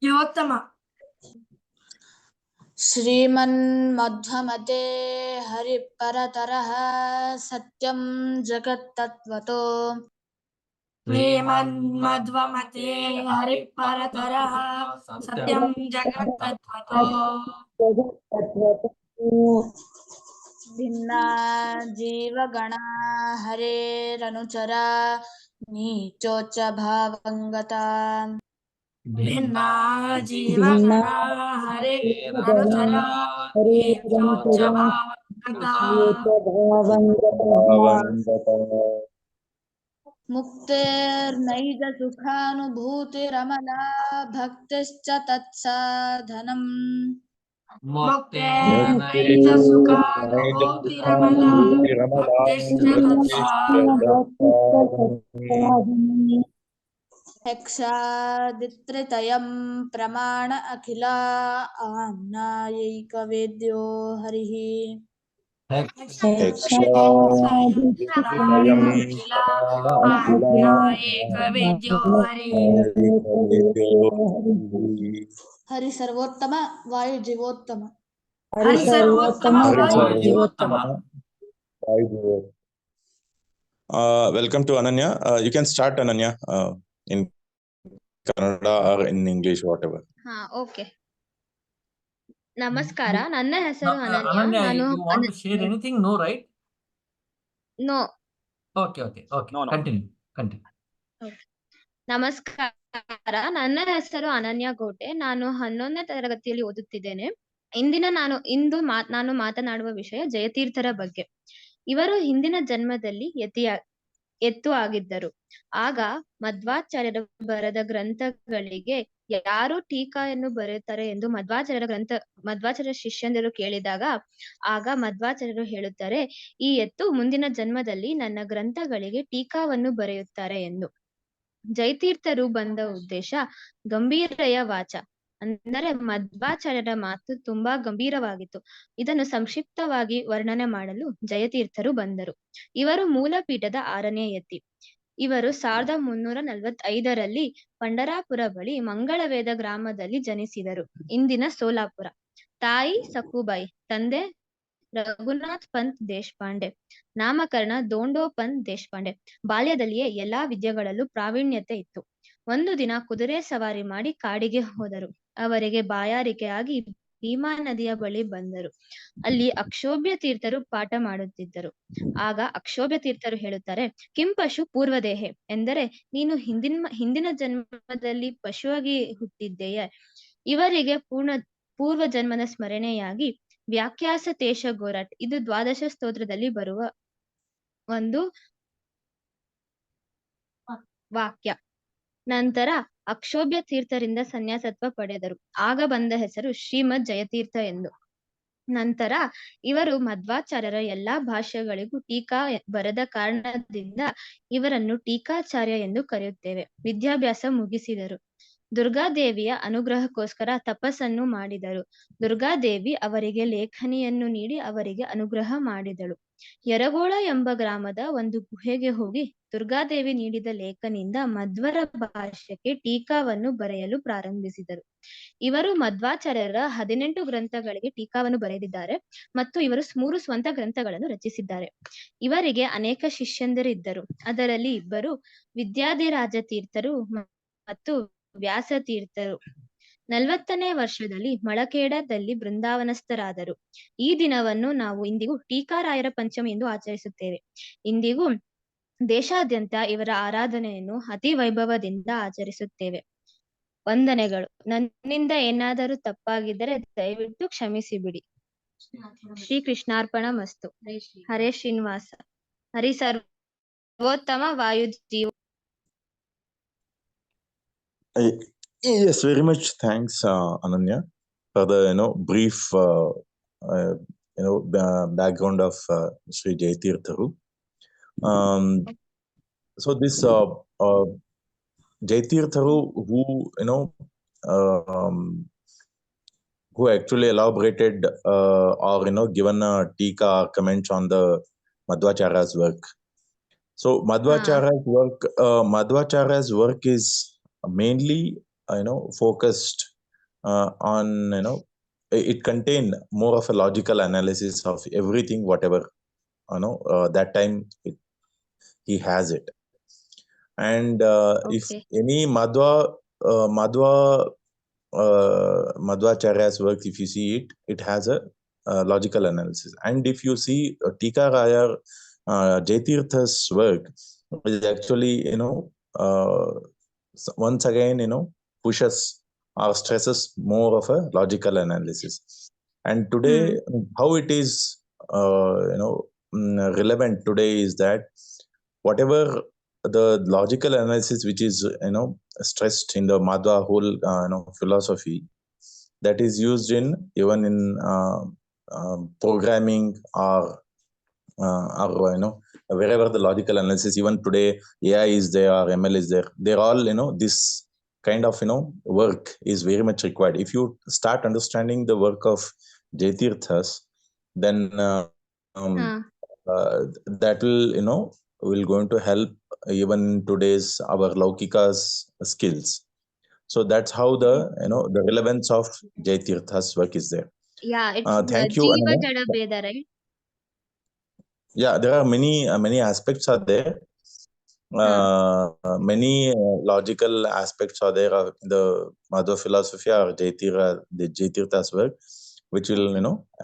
ಯೋತ್ತಮ ಶ್ರೀಮನ್ಮಧ್ವಮತೆ ಹರಿಪರತರಃ ಸತ್ಯಂ ಜಗತ್ತತ್ವತೋ ಶ್ರೀಮನ್ಮಧ್ವಮತೆ ಹರಿಪರತರಃ ಸತ್ಯಂ ಜಗತ್ತತ್ವತೋ ಭಿನ್ನಾ ಜೀವಗಣಾ ಹರೇರನುಚರಾ ನೀಚೋಚ್ಚ ಭಾವಂಗತಾ ಭಿನ್ನಾ ಜೀವಗಣ ಹರೇ ಅನುಚರ ಹೇತೋಚ್ಚ ಭಾವಗತಾ ಮುಕ್ತೇರ್ನೈಜ ಸುಖಾನುಭೂತಿರಮಲಾ ಭಕ್ತಿಶ್ಚ ತತ್ಸಾಧನಂ ಮುಕ್ತೇರ್ನೈಜ ಸುಖಾನುಭೂತಿರಮಲಾ ಭಕ್ತಿಶ್ಚ ಯಕ್ಷಾದಿತ್ರಿತಯಂ ಪ್ರಮಾಣ ಅಖಿಲಾ ಆಮ್ನಾಯೈಕವೇದ್ಯೋ ಹರಿಃ ಏಕವೇದ್ಯೋ ಹರಿ ಹರಿ ಸರ್ವೋತ್ತಮ ವಾಯು ಜೀವೋತ್ತಮ ಹರಿ ಸರ್ವೋತ್ತಮ ವಾಯು ಜೀವೋತ್ತಮ. Welcome to Ananya. You can start, Ananya, in Kannada or in English, whatever. Okay. ನಮಸ್ಕಾರ, ನನ್ನ ಹೆಸರು ಅನನ್ಯ. Ananya, ನಾನು you want to share anything? No, right? No. Okay. Continue. ನಮಸ್ಕಾರ, ನನ್ನ ಹೆಸರು ಅನನ್ಯ ಗೋಟೆ. ನಾನು 11ನೇ ತರಗತಿಯಲ್ಲಿ ಓದುತ್ತಿದ್ದೇನೆ. ನಾನು ಮಾತನಾಡುವ ವಿಷಯ ಜಯತೀರ್ಥರ ಬಗ್ಗೆ. ಇವರು ಹಿಂದಿನ ಜನ್ಮದಲ್ಲಿ ಎತ್ತು ಆಗಿದ್ದರು. ಆಗ ಮಧ್ವಾಚಾರ್ಯರು ಬರೆದ ಗ್ರಂಥಗಳಿಗೆ ಯಾರು ಟೀಕಾಯನ್ನು ಬರೆಯುತ್ತಾರೆ ಎಂದು ಮಧ್ವಾಚಾರ್ಯ ಶಿಷ್ಯಂದಿರು ಕೇಳಿದಾಗ, ಆಗ ಮಧ್ವಾಚಾರ್ಯರು ಹೇಳುತ್ತಾರೆ, ಈ ಎತ್ತು ಮುಂದಿನ ಜನ್ಮದಲ್ಲಿ ನನ್ನ ಗ್ರಂಥಗಳಿಗೆ ಟೀಕಾವನ್ನು ಬರೆಯುತ್ತಾರೆ ಎಂದು. ಜಯತೀರ್ಥರು ಬಂದ ಉದ್ದೇಶ ಗಂಭೀರಯ ವಾಚ, ಅಂದರೆ ಮಧ್ವಾಚಾರ್ಯರ ಮಾತು ತುಂಬಾ ಗಂಭೀರವಾಗಿತ್ತು. ಇದನ್ನು ಸಂಕ್ಷಿಪ್ತವಾಗಿ ವರ್ಣನೆ ಮಾಡಲು ಜಯತೀರ್ಥರು ಬಂದರು. ಇವರು ಮೂಲಪೀಠದ 6ನೇ ಯತಿ. ಇವರು 1345ರಲ್ಲಿ ಪಂಡರಾಪುರ ಬಳಿ ಮಂಗಳವೇದ ಗ್ರಾಮದಲ್ಲಿ ಜನಿಸಿದರು, ಇಂದಿನ ಸೋಲಾಪುರ. ತಾಯಿ ಸಕುಬಾಯಿ, ತಂದೆ ರಘುನಾಥ್ ಪಂತ್ ದೇಶಪಾಂಡೆ, ನಾಮಕರಣ ದೋಂಡೋ ಪಂತ್ ದೇಶಪಾಂಡೆ. ಬಾಲ್ಯದಲ್ಲಿಯೇ ಎಲ್ಲಾ ವಿದ್ಯೆಗಳಲ್ಲೂ ಪ್ರಾವೀಣ್ಯತೆ ಇತ್ತು. ಒಂದು ದಿನ ಕುದುರೆ ಸವಾರಿ ಮಾಡಿ ಕಾಡಿಗೆ ಹೋದರು. ಅವರಿಗೆ ಬಾಯಾರಿಕೆ ಆಗಿ ಭೀಮಾ ನದಿಯ ಬಳಿ ಬಂದರು. ಅಲ್ಲಿ ಅಕ್ಷೋಭ್ಯ ತೀರ್ಥರು ಪಾಠ ಮಾಡುತ್ತಿದ್ದರು. ಆಗ ಅಕ್ಷೋಭ್ಯ ತೀರ್ಥರು ಹೇಳುತ್ತಾರೆ, ಕಿಂ ಪಶು ಪೂರ್ವದೇಹೆ, ಎಂದರೆ ನೀನು ಹಿಂದಿನ ಜನ್ಮದಲ್ಲಿ ಪಶುವಾಗಿ ಹುಟ್ಟಿದ್ದೆಯೇ? ಇವರಿಗೆ ಪೂರ್ವ ಜನ್ಮದ ಸ್ಮರಣೆಯಾಗಿ ವ್ಯಾಖ್ಯಾಸ ತೇಶ ಗೋರಟ್, ಇದು ದ್ವಾದಶ ಸ್ತೋತ್ರದಲ್ಲಿ ಬರುವ ಒಂದು ವಾಕ್ಯ. ನಂತರ ಅಕ್ಷೋಭ್ಯ ತೀರ್ಥರಿಂದ ಸನ್ಯಾಸತ್ವ ಪಡೆದರು. ಆಗ ಬಂದ ಹೆಸರು ಶ್ರೀಮದ್ ಜಯತೀರ್ಥ ಎಂದು. ನಂತರ ಇವರು ಮಧ್ವಾಚಾರ್ಯರ ಎಲ್ಲಾ ಭಾಷ್ಯಗಳಿಗೂ ಟೀಕಾ ಬರೆದ ಕಾರಣದಿಂದ ಇವರನ್ನು ಟೀಕಾಚಾರ್ಯ ಎಂದು ಕರೆಯುತ್ತೇವೆ. ವಿದ್ಯಾಭ್ಯಾಸ ಮುಗಿಸಿದರು. ದುರ್ಗಾದೇವಿಯ ಅನುಗ್ರಹಕ್ಕೋಸ್ಕರ ತಪಸ್ಸನ್ನು ಮಾಡಿದರು. ದುರ್ಗಾದೇವಿ ಅವರಿಗೆ ಲೇಖನಿಯನ್ನು ನೀಡಿ ಅವರಿಗೆ ಅನುಗ್ರಹ ಮಾಡಿದಳು. ಯರಗೋಳ ಎಂಬ ಗ್ರಾಮದ ಒಂದು ಗುಹೆಗೆ ಹೋಗಿ ದುರ್ಗಾದೇವಿ ನೀಡಿದ ಲೇಖನಿಯಿಂದ ಮಧ್ವರ ಭಾಷ್ಯಕ್ಕೆ ಟೀಕಾವನ್ನು ಬರೆಯಲು ಪ್ರಾರಂಭಿಸಿದರು. ಇವರು ಮಧ್ವಾಚಾರ್ಯರ 18 ಗ್ರಂಥಗಳಿಗೆ ಟೀಕಾವನ್ನು ಬರೆದಿದ್ದಾರೆ ಮತ್ತು ಇವರು 3 ಸ್ವಂತ ಗ್ರಂಥಗಳನ್ನು ರಚಿಸಿದ್ದಾರೆ. ಇವರಿಗೆ ಅನೇಕ ಶಿಷ್ಯಂದಿರಿದ್ದರು. ಅದರಲ್ಲಿ ಇಬ್ಬರು ವಿದ್ಯಾಧಿರಾಜ ತೀರ್ಥರು ಮತ್ತು ವ್ಯಾಸ ತೀರ್ಥರು. 40ನೇ ವರ್ಷದಲ್ಲಿ ಮಳಖೇಡದಲ್ಲಿ ಬೃಂದಾವನಸ್ಥರಾದರು. ಈ ದಿನವನ್ನು ನಾವು ಇಂದಿಗೂ ಟೀಕಾರಾಯರ ಪಂಚಮಿ ಎಂದು ಆಚರಿಸುತ್ತೇವೆ. ಇಂದಿಗೂ ದೇಶಾದ್ಯಂತ ಇವರ ಆರಾಧನೆಯನ್ನು ಅತಿ ವೈಭವದಿಂದ ಆಚರಿಸುತ್ತೇವೆ. ವಂದನೆಗಳು. ನನ್ನಿಂದ ಏನಾದರೂ ತಪ್ಪಾಗಿದ್ದರೆ ದಯವಿಟ್ಟು ಕ್ಷಮಿಸಿ ಬಿಡಿ. ಶ್ರೀ ಕೃಷ್ಣಾರ್ಪಣ ಮಸ್ತು. ಹರೇ ಶ್ರೀನಿವಾಸ. ಹರಿ ಸರ್ವೋತ್ತಮ ವಾಯು ಜೀವ. Yes, very much thanks, Ananya, for the brief background of Sri Jayatirtharu. So this Jayatirtharu, who actually elaborated or given a tika comments on the Madhvacharya's work. So Madhvacharya's work is mainly focused on it contained more of a logical analysis of everything, whatever that time he has it. And if Okay. any Madhvacharya's work, if you see it, it has a logical analysis. And if you see Tika Raya Jaitirtha's work, is actually once again pushes or stresses more of a logical analysis. And today, how it is relevant today is that whatever the logical analysis which is stressed in the Madhva whole philosophy, that is used in even in programming or wherever the logical analysis, even today AI is there or ML is there, they're all this kind of work is very much required. If you start understanding the work of Jaitirthas, then that will going to help even today's our Laukika's skills. So that's how the the relevance of Jaitirtha's work is there. Yeah, it's Thank you, Jiva Ananya. Jada Bheda, right? Yeah, there are many aspects are there. Many logical aspects are there of the Madhva philosophy or the Jaitirtha's work, which will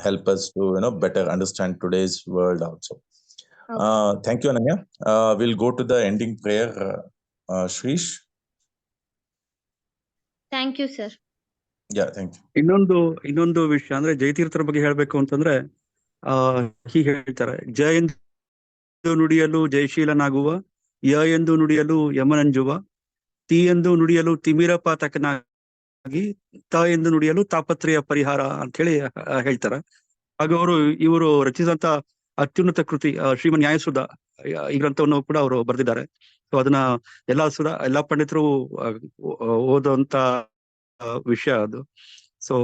help us to better understand today's world also. Okay. Thank you, Ananya. We'll go to the ending prayer. Shrish. Thank you, sir. Yeah, thank you. ಇನ್ನೊಂದು ವಿಷಯ ಅಂದ್ರೆ ಜಯತೀರ್ಥರ ಬಗ್ಗೆ ಹೇಳ್ಬೇಕು ಅಂತಂದ್ರೆ ಹೀಗೆ ಹೇಳ್ತಾರೆ, ಜ ಎಂದು ನುಡಿಯಲು ಜಯಶೀಲನಾಗುವ, ಯ ಎಂದು ನುಡಿಯಲು ಯಮನಂಜುವ, ತಿ ಎಂದು ನುಡಿಯಲು ತಿಮಿರಪಾತಕನಾಗಿ, ತ ಎಂದು ನುಡಿಯಲು ತಾಪತ್ರಯ ಪರಿಹಾರ ಅಂತ ಹೇಳಿ ಹೇಳ್ತಾರೆ. ಹಾಗೂ ಇವರು ರಚಿಸಿದಂತ ಅತ್ಯುನ್ನತ ಕೃತಿ ಶ್ರೀಮನ್ ನ್ಯಾಯಸುಧ ಈ ಗ್ರಂಥವನ್ನು ಕೂಡ ಅವರು ಬರೆದಿದ್ದಾರೆ. ಸೊ ಅದನ್ನ ಎಲ್ಲಾ ಪಂಡಿತರು ಓದುವಂತ ವಿಷಯ ಅದು. ಸೊ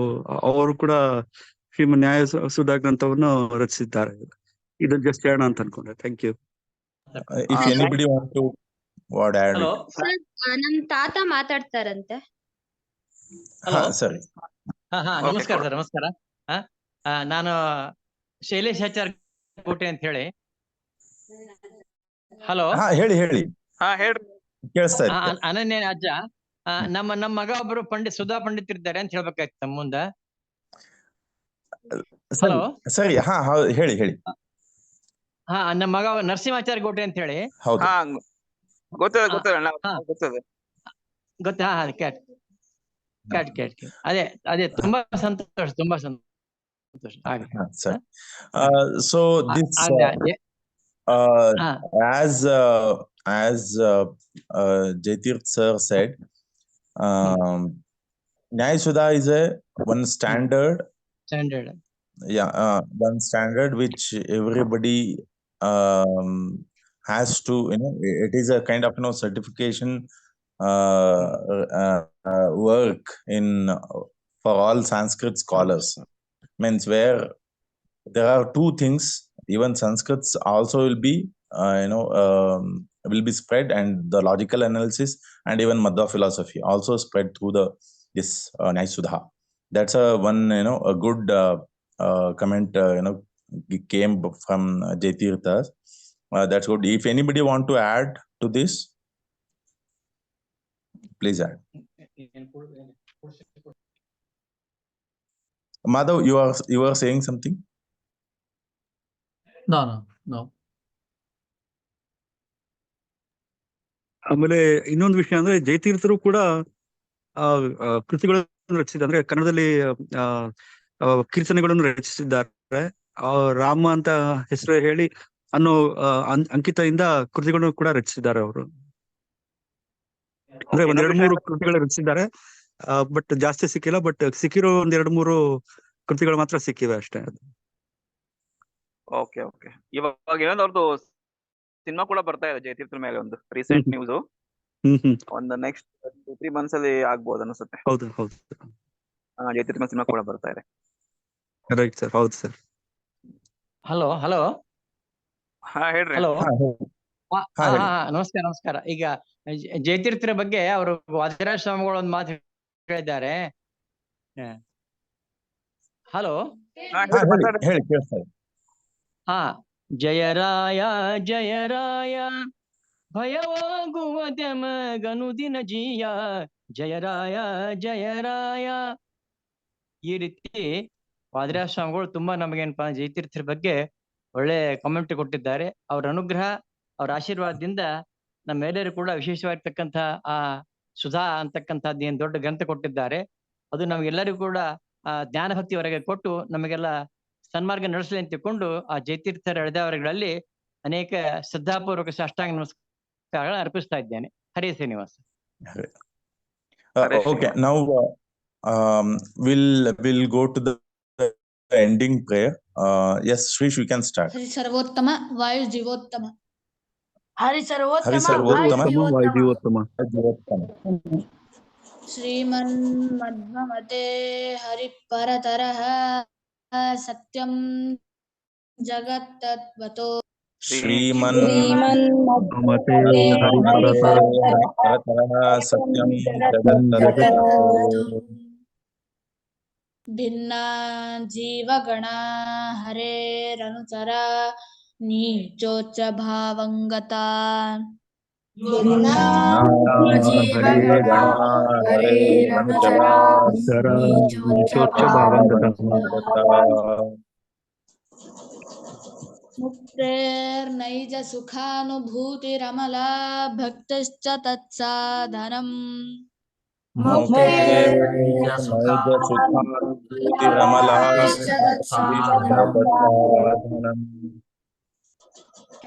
ಅವರು ಕೂಡ ಶ್ರೀಮನ್ ನ್ಯಾಯಸುಧ ಗ್ರಂಥವನ್ನು ರಚಿಸಿದ್ದಾರೆ. ಇದು ಜಸ್ಟ್ ಹೇಳೋಣ ಅಂತ ಅನ್ಕೊಂಡೆ. Thank you. If anybody want to add. Hello. Sir, ನಮ್ ತಾತ ಮಾತಾಡ್ತಾರಂತೆ. ಸರಿ. ನಮಸ್ಕಾರ ಸರ್, ನಮಸ್ಕಾರ. ನಾನು ಶೈಲೇಶ್ ಆಚಾರ್ ಕೋಟೆ ಅಂತ ಹೇಳಿ. ಹಲೋ. ಹೇಳಿ ಹೇಳ್ರಿ. ಕೇಳಿಸ್ತಾ ಇದೆ. ಅನನ್ಯ ಅಜ್ಜ, ನಮ್ಮ ಮಗ ಒಬ್ರು ಸುಧಾ ಪಂಡಿತ್ ಇದ್ದಾರೆ ಅಂತ ಹೇಳ್ಬೇಕಾಯ್ತು ತಮ್ಮ ಮುಂದ. ಹಲೋ. ಸರಿ, ಹೇಳಿ. ನಮ್ಮ ಮಗ ನರಸಿಂಹಾಚಾರ್ಯ ಕೋಟೆ ಅಂತ ಹೇಳಿ. ಹೌದು, ಗೊತ್ತಾ? ಕ್ಯಾಟ್. ಅದೇ ತುಂಬಾ ಸಂತೋಷ. ಸರಿ. So this as Jaitirth sir said, Nyayasudha is one standard. One standard which everybody has to it is a kind of certification work for all Sanskrit scholars. Means where there are two things, even Sanskrits also will be spread, and the logical analysis and even Madhva philosophy also spread through this Nyayasudha. That's one a good comment came from Jaitirtha. That's good. If anybody want to add to this, please add. Madhav, you are saying something? No. ಆಮೇಲೆ ಇನ್ನೊಂದು ವಿಷಯ ಅಂದ್ರೆ ಜಯತೀರ್ಥರು ಕೂಡ ಕೃತಿಗಳನ್ನು ರಚಿಸಿದ, ಅಂದ್ರೆ ಕನ್ನಡದಲ್ಲಿ ಕೀರ್ತನೆಗಳನ್ನು ರಚಿಸಿದ್ದಾರೆ. ರಾಮ ಅಂತ ಹೆಸರು ಹೇಳಿ ಅನ್ನೋ ಅಂಕಿತದಿಂದ ಕೃತಿಗಳನ್ನು ಕೂಡ ರಚಿಸಿದ್ದಾರೆ ಅವರು. ಅಂದ್ರೆ 1-2-3 ಕೃತಿಗಳು ರಚಿಸಿದ್ದಾರೆ, ಬಟ್ ಜಾಸ್ತಿ ಸಿಕ್ಕಿಲ್ಲ. ಬಟ್ ಸಿಕ್ಕಿರೋ 1-2-3 ಕೃತಿಗಳು ಮಾತ್ರ ಸಿಕ್ಕಿವೆ ಅಷ್ಟೇ. ಓಕೆ. ಇವಾಗ ಏನೋ ಅವ್ರದ್ದು ಸಿನಿಮಾ ಕೂಡ ಬರ್ತಾ ಇದೆ ಜಯತೀರ್ಥರ ಮೇಲೆ, ಒಂದು ರೀಸೆಂಟ್ ನ್ಯೂಸ್. ಒಂದು ನೆಕ್ಸ್ಟ್ 2-3 months ಅಲ್ಲಿ ಆಗ್ಬೋದು ಅನ್ಸುತ್ತೆ. ಹೌದು. ಜಯತೀರ್ಥ ಸಿನಿಮಾ ಕೂಡ ಬರ್ತಾ ಇದೆ. Right sir. ಹೌದು ಸರ್. ಹಲೋ. ಹೇಳ್ರಿ. ಹಲೋ. ನಮಸ್ಕಾರ. ಈಗ ಜಯತೀರ್ಥರ ಬಗ್ಗೆ ಅವರು ವಾದಿರಾಜ ಸ್ವಾಮಿಗಳು ಒಂದು ಮಾತು ಹೇಳಿದ್ದಾರೆ. ಹಲೋ, ಹೇಳಿ ಕೇಳಿಸ್ತಾ ಇದೆ. ಹಾ, ಜಯರಾಯ ಜಯರಾಯ ಭಯವಾಗುವ ಮಗನುದಿನ ಜೀಯ, ಜಯರಾಯ ಜಯರಾಯ. ಈ ರೀತಿ ವಾದಿರಾಜ ಸ್ವಾಮಿಗಳು ತುಂಬಾ ನಮಗೇನಪ್ಪಾ ಜಯತೀರ್ಥರ ಬಗ್ಗೆ ಒಳ್ಳೆ ಕಾಮೆಂಟ್ ಕೊಟ್ಟಿದ್ದಾರೆ. ಅವ್ರ ಅನುಗ್ರಹ, ಅವ್ರ ಆಶೀರ್ವಾದದಿಂದ ನಮ್ಮೆಲ್ಲರೂ ಕೂಡ ವಿಶೇಷವಾಗಿರ್ತಕ್ಕಂಥ ಆ ಸುಧಾ ಅಂತಕ್ಕಂಥದ್ದು ಏನ್ ದೊಡ್ಡ ಗ್ರಂಥ ಕೊಟ್ಟಿದ್ದಾರೆ, ಅದು ನಮಗೆಲ್ಲರಿಗೂ ಕೂಡ ಆ ಜ್ಞಾನ ಭಕ್ತಿವರೆಗೆ ಕೊಟ್ಟು ನಮಗೆಲ್ಲ ಸನ್ಮಾರ್ಗ ನಡೆಸಲಿ ಅಂತ ತಿಳ್ಕೊಂಡು ಆ ಜಯತೀರ್ಥರ ಎಳೆದವರುಗಳಲ್ಲಿ ಅನೇಕ ಶ್ರದ್ಧಾಪೂರ್ವಕ ಸಾಷ್ಟಾಂಗ ನಮಸ್ಕಾರಗಳನ್ನು ಅರ್ಪಿಸ್ತಾ ಇದ್ದೇನೆ. ಹರೇ Srinivasa. Okay, now we'll go to the ending prayer. Yes, Shrish, we can start. ಹರಿ ಸರ್ವೋತ್ತಮ ವಾಯು ಜೀವೋತ್ತಮ. ಹರಿ ಸರ್ವೋತ್ತಮ ವಾಯು ಜೀವೋತ್ತಮ. ಶ್ರೀಮನ್ ಮಧ್ವಮತೆ ಹರಿ ಪರತರಃ ಸತ್ಯಂ ಜಗತ್ತತ್ವತೋ. ಶ್ರೀಮನ್ ಮತೆ ಹರಿಪರತರಃ ಸತ್ಯಂ ಜಗತ್ತೋ ಭಿನ್ನಾ ಜೀವಗಣ ಹರೇರನುಚರ ನೀಚೋಚ್ಚ ಭಾವಂಗತಾ. ಮುಕ್ತೇರ್ನೈಜ ಸುಖಾನುಭೂತಿರಮಲಾ ಭಕ್ತಶ್ಚ ತತ್ಸಾಧನಂ.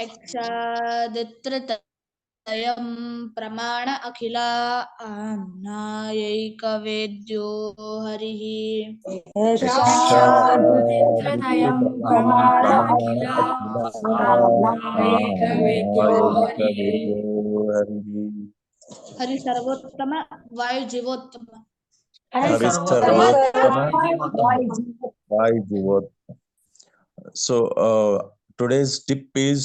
ಯಕ್ಷಾದಿತ್ರತಯಂ ಪ್ರಮಾಣ ಅಖಿಲ ಆಮ್ನಾಯೈಕವೇದ್ಯೋ ಹರಿಃ. ಹರಿ ಸರ್ವೋತ್ತಮ ವಾಯು ಜೀವೋತ್ತಮ. ಹರಿ ಸರ್ವೋತ್ತಮ ವಾಯು ಜೀವೋತ್ತಮ. So today's tip is